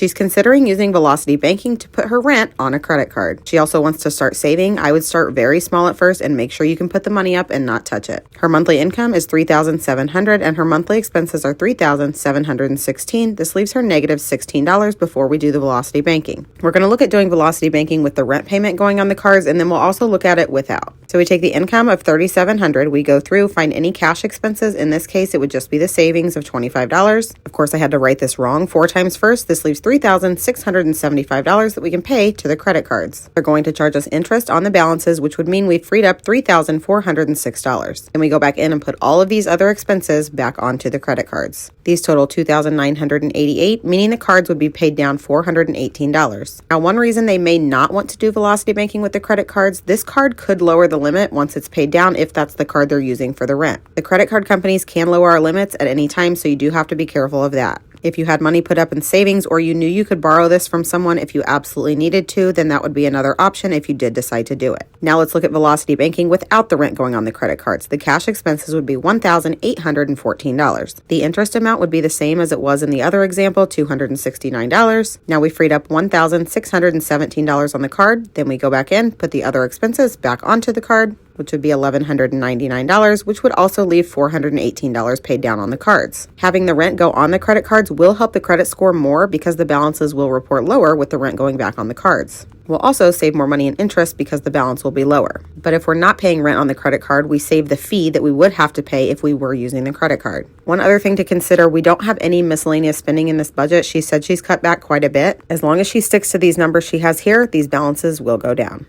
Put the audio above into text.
She's considering using Velocity Banking to put her rent on a credit card. She also wants to start saving. I would start very small at first and make sure you can put the money up and not touch it. Her monthly income is $3,700 and her monthly expenses are $3,716. This leaves her negative $16 before we do the Velocity Banking. We're going to look at doing Velocity Banking with the rent payment going on the cards, and then we'll also look at it without. So we take the income of $3,700, we go through, find any cash expenses. In this case, it would just be the savings of $25. Of course, I had to write this wrong 4 times first. This leaves $3,675 that we can pay to the credit cards. They're going to charge us interest on the balances, which would mean we freed up $3,406. Then we go back in and put all of these other expenses back onto the credit cards. These total $2,988, meaning the cards would be paid down $418. Now, one reason they may not want to do Velocity Banking with the credit cards, this card could lower the limit once it's paid down if that's the card they're using for the rent. The credit card companies can lower our limits at any time, so you do have to be careful of that. If you had money put up in savings or you knew you could borrow this from someone if you absolutely needed to, then that would be another option if you did decide to do it. Now let's look at Velocity Banking without the rent going on the credit cards. The cash expenses would be $1,814. The interest amount would be the same as it was in the other example, $269. Now we freed up $1,617 on the card. Then we go back in, put the other expenses back onto the card, which would be $1,199, which would also leave $418 paid down on the cards. Having the rent go on the credit cards will help the credit score more because the balances will report lower with the rent going back on the cards. We'll also save more money in interest because the balance will be lower. But if we're not paying rent on the credit card, we save the fee that we would have to pay if we were using the credit card. One other thing to consider, we don't have any miscellaneous spending in this budget. She said she's cut back quite a bit. As long as she sticks to these numbers she has here, these balances will go down.